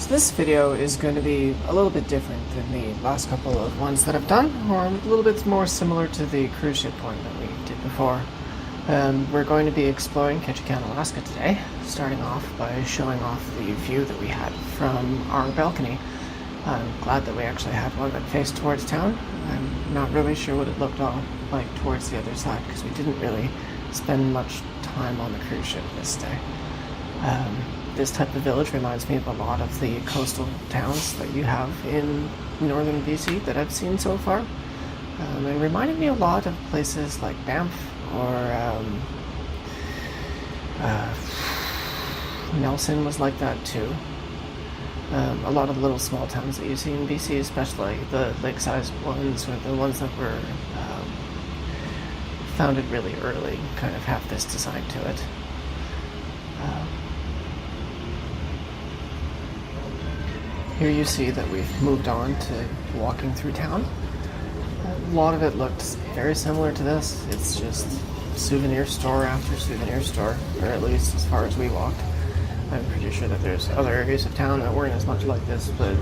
So this video is going to be a little bit different than the last couple of ones that I've done, or a little bit more similar to the cruise ship one that we did before. We're going to be exploring Ketchikan, Alaska today, starting off by showing off the view that we had from our balcony. I'm glad that we actually had one that faced towards town. I'm not really sure what it looked all like towards the other side because we didn't really spend much time on the cruise ship this day. This type of village reminds me of a lot of the coastal towns that you have in northern BC that I've seen so far. It reminded me a lot of places like Banff or Nelson was like that too. A lot of little small towns that you see in BC, especially the lake-sized ones or the ones that were founded really early, kind of have this design to it. Here you see that we've moved on to walking through town. A lot of it looked very similar to this. It's just souvenir store after souvenir store, or at least as far as we walked. I'm pretty sure that there's other areas of town that weren't as much like this, but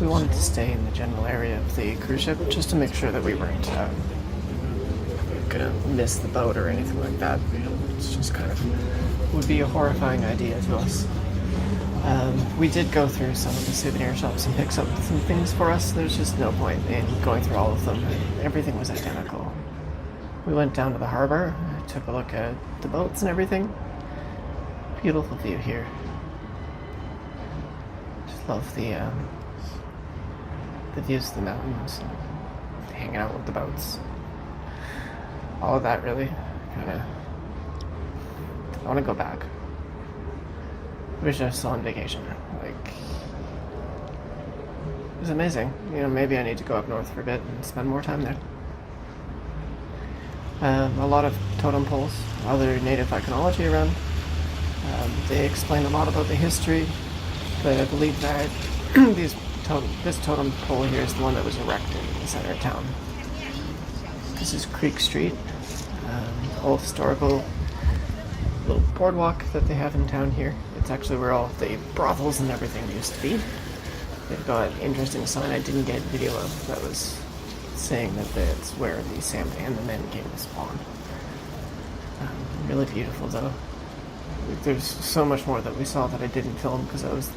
we wanted to stay in the general area of the cruise ship just to make sure that we weren't gonna miss the boat or anything like that. It's just kind of would be a horrifying idea to us. We did go through some of the souvenir shops and pick up some things for us. There's just no point in going through all of them. Everything was identical. We went down to the harbor, took a look at the boats and everything. Beautiful view here. Just love the views of the mountains, and hanging out with the boats. All of that really kind of. I want to go back. I wish I was still on vacation. Like, it was amazing. You know, maybe I need to go up north for a bit and spend more time there. A lot of totem poles, other native iconology around. They explain a lot about the history, but I believe that this totem pole here is the one that was erected in the center of town. This is Creek Street, old historical little boardwalk that they have in town here. It's actually where all the brothels and everything used to be. They've got an interesting sign I didn't get video of that was saying that that's where the salmon and the men came to spawn. Really beautiful though. There's so much more that we saw that I didn't film because I was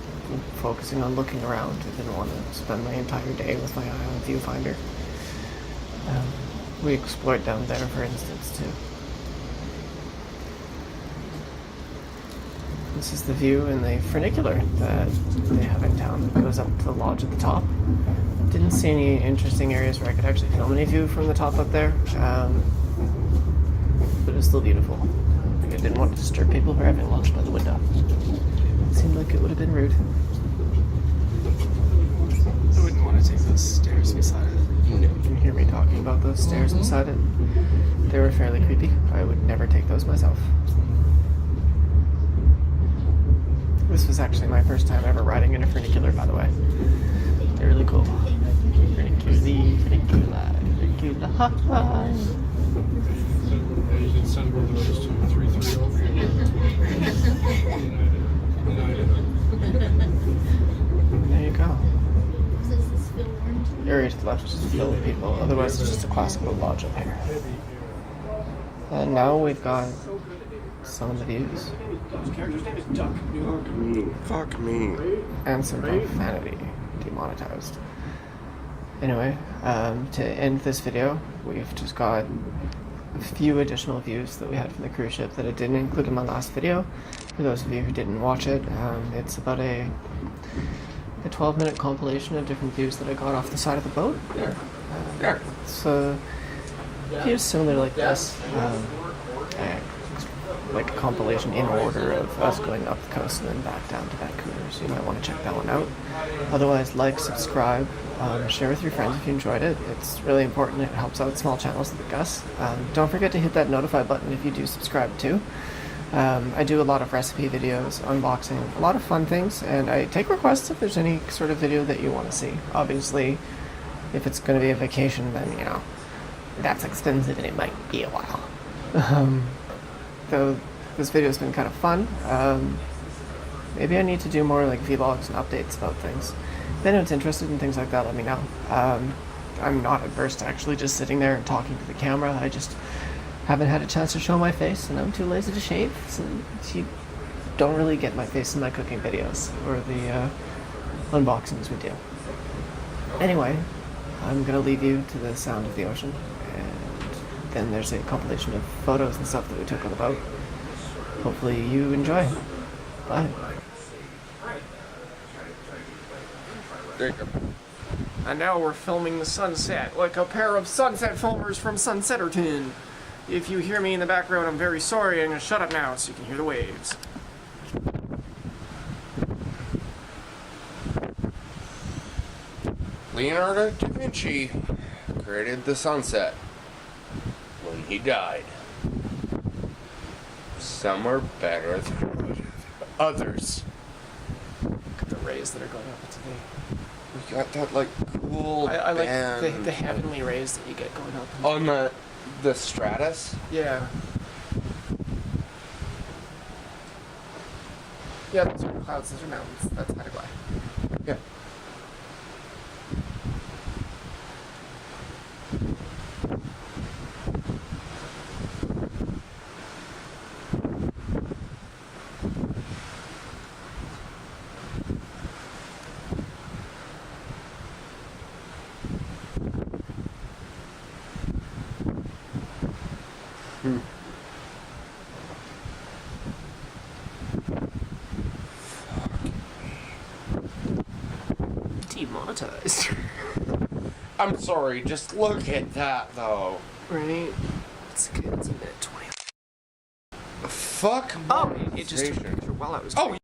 focusing on looking around. I didn't want to spend my entire day with my eye on the viewfinder. We explored down there, for instance, too. This is the view in the funicular that they have in town that goes up to the lodge at the top. Didn't see any interesting areas where I could actually film any view from the top up there, but it was still beautiful. I didn't want to disturb people who were having lunch by the window. It seemed like it would have been rude. I wouldn't want to take those stairs beside it. You can hear me talking about those stairs beside it. They were fairly creepy. I would never take those myself. This was actually my first time ever riding in a funicular, by the way. They're really cool. Funicular. You can send one of those to 330. There you go. The area to the left is just filled with people. Otherwise, it's just a classical lodge up here. And now we've got some of the views. Fuck me. And some profanity. Demonetized. Anyway, to end this video, we've just got a few additional views that we had from the cruise ship that I didn't include in my last video. For those of you who didn't watch it, it's about a 12-minute compilation of different views that I got off the side of the boat. So views similar like this, like a compilation in order of us going up the coast and then back down to Vancouver, so you might want to check that one out. Otherwise, like, subscribe, share with your friends if you enjoyed it. It's really important. It helps out small channels like us. Don't forget to hit that notify button if you do subscribe too. I do a lot of recipe videos, unboxing, a lot of fun things, and I take requests if there's any sort of video that you want to see. Obviously, if it's going to be a vacation, then, you know, that's expensive and it might be a while. Though this video's been kind of fun. maybe I need to do more like vlogs and updates about things. If anyone's interested in things like that, let me know. I'm not adverse to actually just sitting there and talking to the camera. I just haven't had a chance to show my face, and I'm too lazy to shave, so you don't really get my face in my cooking videos or the unboxings we do. Anyway, I'm gonna leave you to the sound of the ocean, and then there's a compilation of photos and stuff that we took on the boat. Hopefully you enjoy. Bye. There you go. And now we're filming the sunset, like a pair of sunset filmers from Sunsetterton. If you hear me in the background, I'm very sorry. I'm gonna shut up now so you can hear the waves. Leonardo da Vinci created the sunset when he died. Some are better than others. Look at the rays that are going up today. We got that like cool I like band the heavenly rays that you get going up. on the stratus. Yeah. Yeah, those are clouds, those are mountains. That's Paraguay. Yeah. Demonetized. I'm sorry, just look at that though. Right? It's a minute 20. Fuck Oh, it just took a monetization. picture while I was Oh,